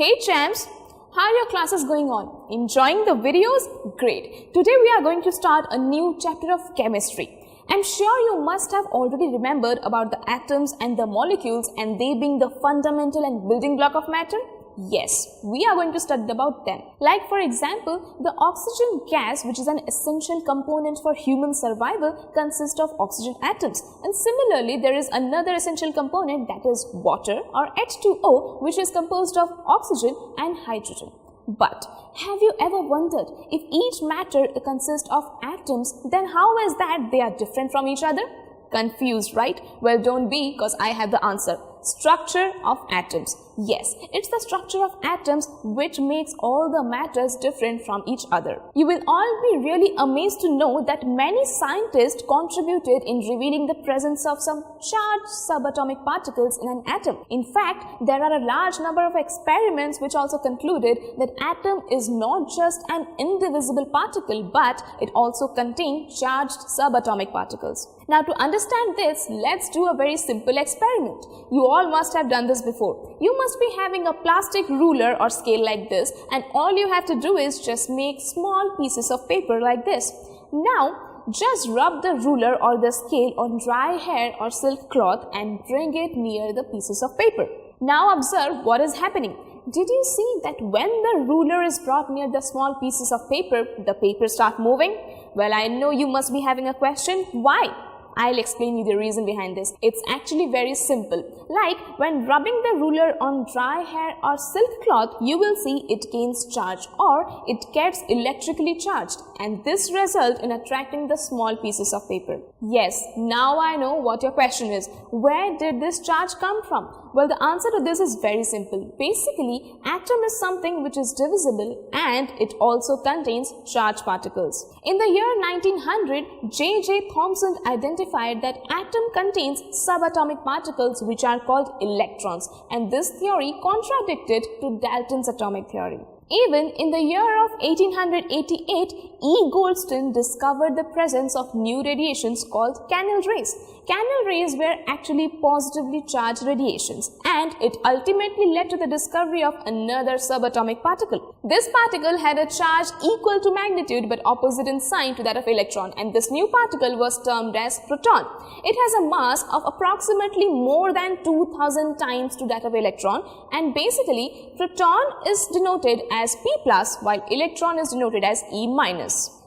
Hey champs, how are your classes going on? Enjoying the videos? Great. Today we are going to start a new chapter of chemistry. I'm sure you must have already remembered about the atoms and the molecules and they being the fundamental and building block of matter. Yes, we are going to study about them. Like for example, the oxygen gas, which is an essential component for human survival, consists of oxygen atoms. And similarly, there is another essential component, that is water or H2O, which is composed of oxygen and hydrogen. But have you ever wondered, if each matter consists of atoms, then how is that they are different from each other? Confused, right? Well, don't be, because I have the answer. Structure of atoms. Yes, it's the structure of atoms which makes all the matters different from each other. You will all be really amazed to know that many scientists contributed in revealing the presence of some charged subatomic particles in an atom. In fact, there are a large number of experiments which also concluded that atom is not just an indivisible particle, but it also contains charged subatomic particles. Now, to understand this, let's do a very simple experiment. You all must have done this before. You must be having a plastic ruler or scale like this, and all you have to do is just make small pieces of paper like this. Now, just rub the ruler or the scale on dry hair or silk cloth and bring it near the pieces of paper. Now observe what is happening. Did you see that when the ruler is brought near the small pieces of paper, the paper starts moving? Well, I know you must be having a question. Why? I'll explain you the reason behind this. It's actually very simple. Like when rubbing the ruler on dry hair or silk cloth, you will see it gains charge or it gets electrically charged, and this results in attracting the small pieces of paper. Yes, now I know what your question is. Where did this charge come from? Well, the answer to this is very simple. Basically, atom is something which is divisible and it also contains charged particles. In the year 1900, J.J. Thomson identified that atom contains subatomic particles which are called electrons, and this theory contradicted to Dalton's atomic theory. Even in the year of 1888, E. Goldstone discovered the presence of new radiations called Canal rays. Canal rays were actually positively charged radiations, and it ultimately led to the discovery of another subatomic particle. This particle had a charge equal to magnitude but opposite in sign to that of electron, and this new particle was termed as proton. It has a mass of approximately more than 2000 times to that of electron, and basically proton is denoted as P+, while electron is denoted as E-.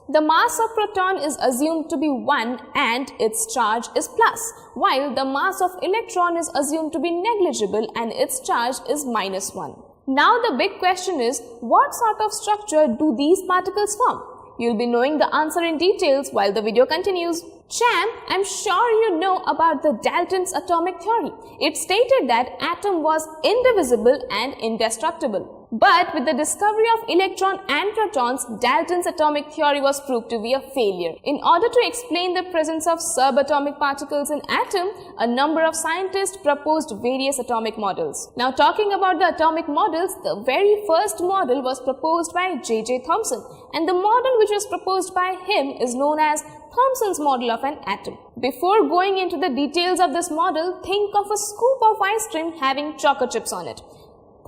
The mass of proton is assumed to be 1 and its charge is plus, while the mass of electron is assumed to be negligible and its charge is -1. Now the big question is, what sort of structure do these particles form? You'll be knowing the answer in details while the video continues. Champ, I'm sure you know about the Dalton's atomic theory. It stated that atom was indivisible and indestructible. But with the discovery of electron and protons, Dalton's atomic theory was proved to be a failure. In order to explain the presence of subatomic particles in atom, a number of scientists proposed various atomic models. Now talking about the atomic models, the very first model was proposed by J.J. Thomson, and the model which was proposed by him is known as Thomson's model of an atom. Before going into the details of this model, think of a scoop of ice cream having chocolate chips on it.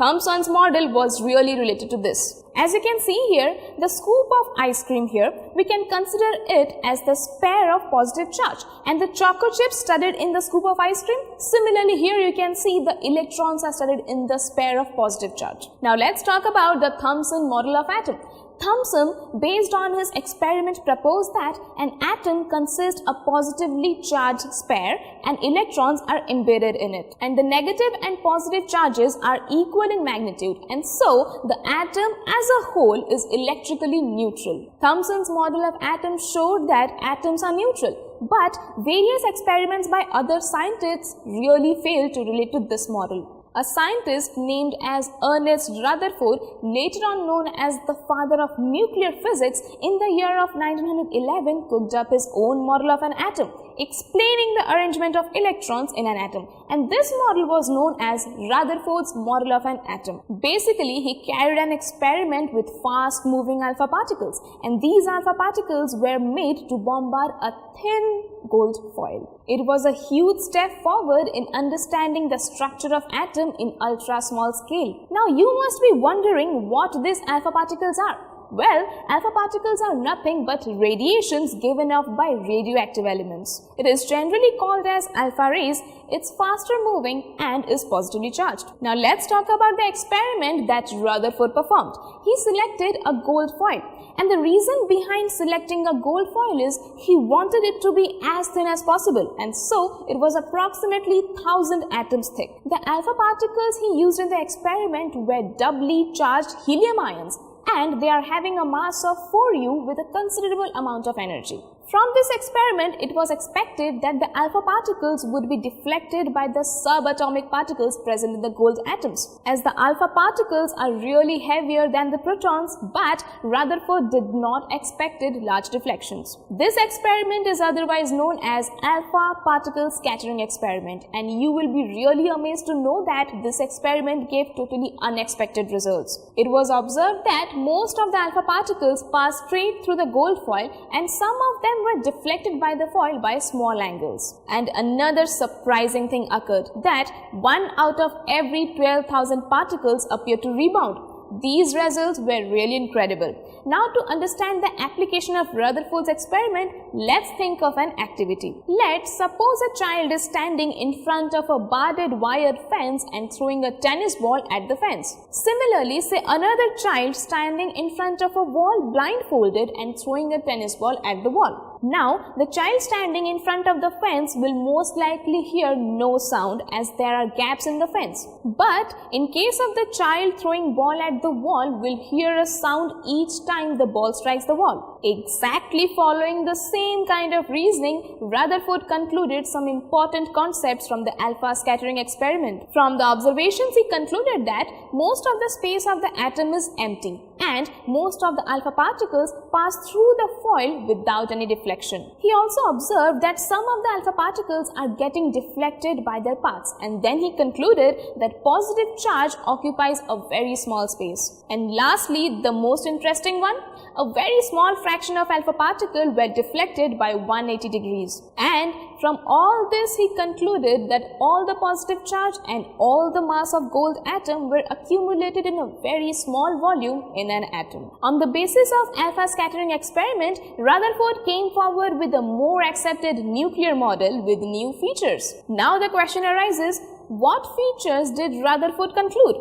Thomson's model was really related to this. As you can see here, the scoop of ice cream here, we can consider it as the spare of positive charge, and the chocolate chips studied in the scoop of ice cream. Similarly, here you can see the electrons are studied in the spare of positive charge. Now let's talk about the Thomson model of atom. Thomson, based on his experiment, proposed that an atom consists of a positively charged spare and electrons are embedded in it, and the negative and positive charges are equal in magnitude, and so the atom as a whole is electrically neutral. Thomson's model of atoms showed that atoms are neutral, but various experiments by other scientists really failed to relate to this model. A scientist named as Ernest Rutherford, later on known as the father of nuclear physics, in the year of 1911 cooked up his own model of an atom, explaining the arrangement of electrons in an atom, and this model was known as Rutherford's model of an atom. Basically, he carried an experiment with fast-moving alpha particles, and these alpha particles were made to bombard a thin gold foil. It was a huge step forward in understanding the structure of atom in ultra small scale. Now you must be wondering what these alpha particles are. Well, alpha particles are nothing but radiations given off by radioactive elements. It is generally called as alpha rays. It's faster moving and is positively charged. Now let's talk about the experiment that Rutherford performed. He selected a gold foil. And the reason behind selecting a gold foil is he wanted it to be as thin as possible, and so it was approximately 1000 atoms thick. The alpha particles he used in the experiment were doubly charged helium ions, and they are having a mass of 4U with a considerable amount of energy. From this experiment, it was expected that the alpha particles would be deflected by the subatomic particles present in the gold atoms, as the alpha particles are really heavier than the protons, but Rutherford did not expect large deflections. This experiment is otherwise known as alpha particle scattering experiment, and you will be really amazed to know that this experiment gave totally unexpected results. It was observed that most of the alpha particles passed straight through the gold foil, and some of them were deflected by the foil by small angles. And another surprising thing occurred, that 1 out of every 12,000 particles appeared to rebound. These results were really incredible. Now, to understand the application of Rutherford's experiment, let's think of an activity. Let's suppose a child is standing in front of a barbed wire fence and throwing a tennis ball at the fence. Similarly, say another child standing in front of a wall blindfolded and throwing a tennis ball at the wall. Now, the child standing in front of the fence will most likely hear no sound as there are gaps in the fence. But in case of the child throwing ball at the wall, will hear a sound each time the ball strikes the wall. Exactly following the same kind of reasoning, Rutherford concluded some important concepts from the alpha scattering experiment. From the observations, he concluded that most of the space of the atom is empty, and most of the alpha particles pass through the foil without any deflection. He also observed that some of the alpha particles are getting deflected by their paths, and then he concluded that positive charge occupies a very small space. And lastly, the most interesting one, a very small fraction of alpha particles were deflected by 180 degrees. And from all this, he concluded that all the positive charge and all the mass of gold atom were accumulated in a very small volume in an atom. On the basis of alpha scattering experiment, Rutherford came forward with a more accepted nuclear model with new features. Now the question arises, what features did Rutherford conclude?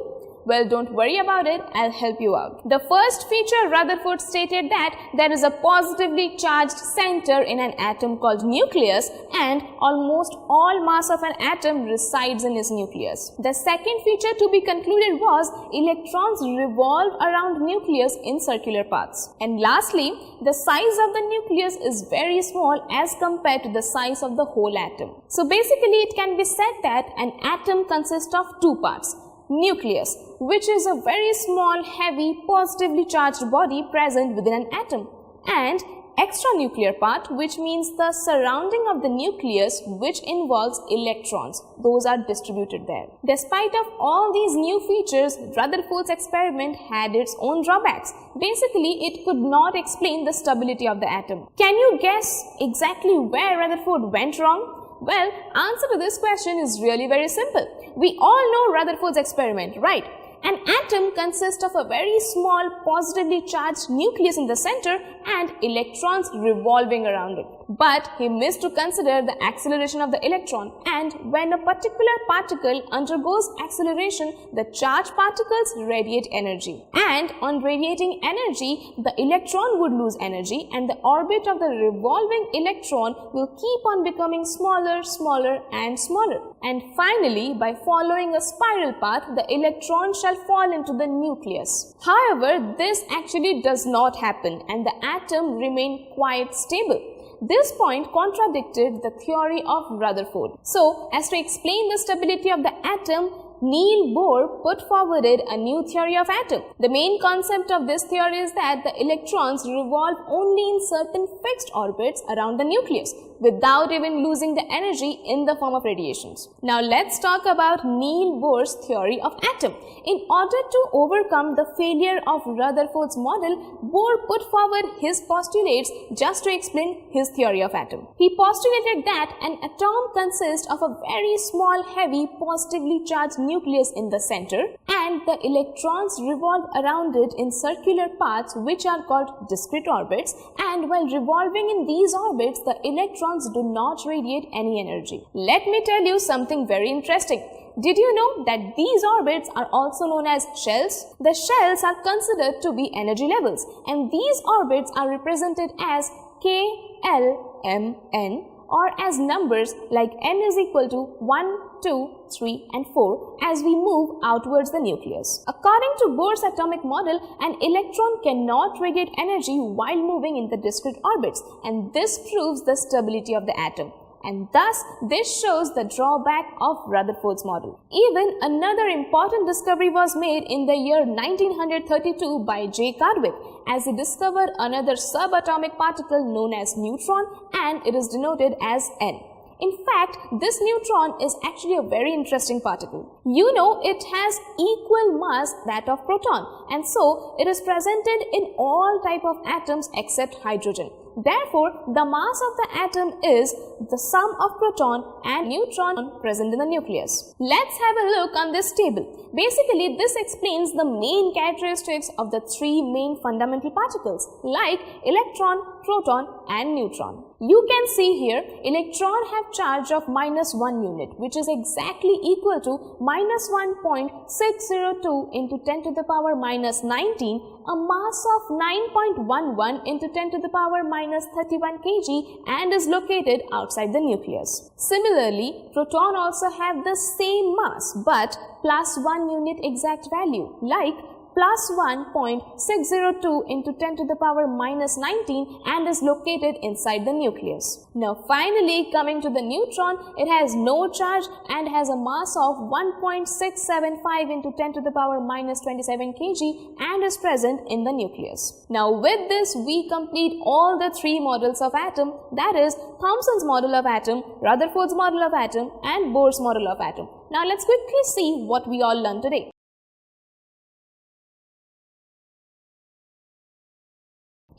Well, don't worry about it, I'll help you out. The first feature, Rutherford stated that there is a positively charged center in an atom called nucleus, and almost all mass of an atom resides in its nucleus. The second feature to be concluded was electrons revolve around nucleus in circular paths. And lastly, the size of the nucleus is very small as compared to the size of the whole atom. So basically, it can be said that an atom consists of two parts. Nucleus, which is a very small, heavy, positively charged body present within an atom, and extranuclear part, which means the surrounding of the nucleus, which involves electrons. Those are distributed there. Despite of all these new features, Rutherford's experiment had its own drawbacks. Basically, it could not explain the stability of the atom. Can you guess exactly where Rutherford went wrong? Well, answer to this question is really very simple. We all know Rutherford's experiment, right? An atom consists of a very small positively charged nucleus in the center and electrons revolving around it. But he missed to consider the acceleration of the electron, and when a particular particle undergoes acceleration, the charged particles radiate energy. And on radiating energy, the electron would lose energy, and the orbit of the revolving electron will keep on becoming smaller, smaller and smaller. And finally, by following a spiral path, the electron shall fall into the nucleus. However, this actually does not happen, and the atom remained quite stable. This point contradicted the theory of Rutherford. So, as to explain the stability of the atom, Niels Bohr put forwarded a new theory of atom. The main concept of this theory is that the electrons revolve only in certain fixed orbits around the nucleus, without even losing the energy in the form of radiations. Now let's talk about Niels Bohr's theory of atom. In order to overcome the failure of Rutherford's model, Bohr put forward his postulates just to explain his theory of atom. He postulated that an atom consists of a very small, heavy, positively charged nucleus in the center, and the electrons revolve around it in circular paths which are called discrete orbits, and while revolving in these orbits, the electrons do not radiate any energy. Let me tell you something very interesting. Did you know that these orbits are also known as shells? The shells are considered to be energy levels, and these orbits are represented as K, L, M, N, or as numbers like n is equal to 1, 2, 3 and 4 as we move outwards the nucleus. According to Bohr's atomic model, an electron cannot radiate energy while moving in the discrete orbits, and this proves the stability of the atom. And thus, this shows the drawback of Rutherford's model. Even another important discovery was made in the year 1932 by J. Chadwick, as he discovered another subatomic particle known as neutron, and it is denoted as N. In fact, this neutron is actually a very interesting particle. You know, it has equal mass that of proton, and so it is presented in all type of atoms except hydrogen. Therefore, the mass of the atom is the sum of proton and neutron present in the nucleus. Let's have a look on this table. Basically, this explains the main characteristics of the three main fundamental particles like electron, proton and neutron. You can see here, electron have charge of -1 unit, which is exactly equal to -1.602 into 10 to the power -19, a mass of 9.11 into 10 to the power -31 kg, and is located outside the nucleus. Similarly, proton also have the same mass but +1 unit exact value, like +1.602 into 10 to the power -19, and is located inside the nucleus. Now finally, coming to the neutron, it has no charge and has a mass of 1.675 into 10 to the power -27 kg and is present in the nucleus. Now with this, we complete all the three models of atom, that is Thomson's model of atom, Rutherford's model of atom and Bohr's model of atom. Now let's quickly see what we all learned today.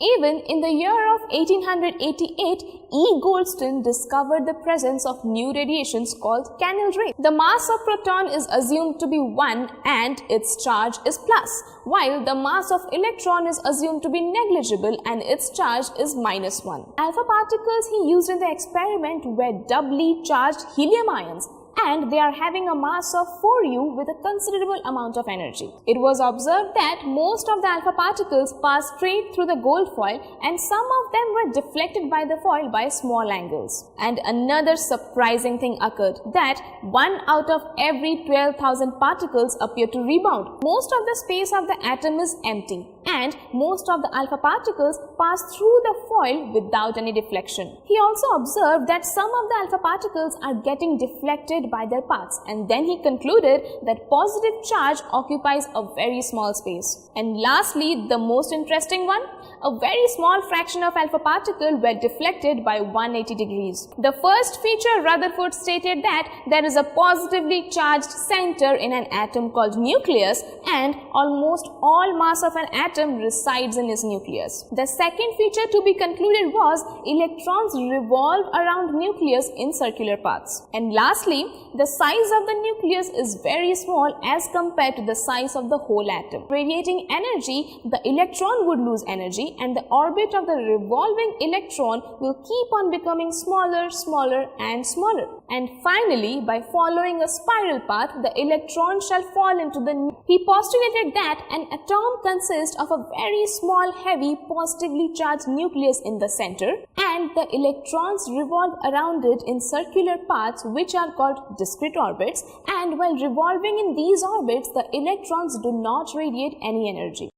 Even in the year of 1888, E. Goldstone discovered the presence of new radiations called Canel rays. The mass of proton is assumed to be 1 and its charge is plus, while the mass of electron is assumed to be negligible and its charge is -1. Alpha particles he used in the experiment were doubly charged helium ions, and they are having a mass of 4U with a considerable amount of energy. It was observed that most of the alpha particles passed straight through the gold foil, and some of them were deflected by the foil by small angles. And another surprising thing occurred, that 1 out of every 12,000 particles appear to rebound. Most of the space of the atom is empty, and most of the alpha particles pass through the foil without any deflection. He also observed that some of the alpha particles are getting deflected by their paths, and then he concluded that positive charge occupies a very small space. And lastly, the most interesting one, a very small fraction of alpha particles were deflected by 180 degrees. The first feature, Rutherford stated that there is a positively charged center in an atom called nucleus, and almost all mass of an atom resides in its nucleus. The second feature to be concluded was electrons revolve around nucleus in circular paths. And lastly, the size of the nucleus is very small as compared to the size of the whole atom. Radiating energy, the electron would lose energy, and the orbit of the revolving electron will keep on becoming smaller, smaller and smaller. And finally, by following a spiral path, the electron shall fall into the nucleus. He postulated that an atom consists of a very small, heavy, positively charged nucleus in the center, and the electrons revolve around it in circular paths which are called discrete orbits, and while revolving in these orbits, the electrons do not radiate any energy.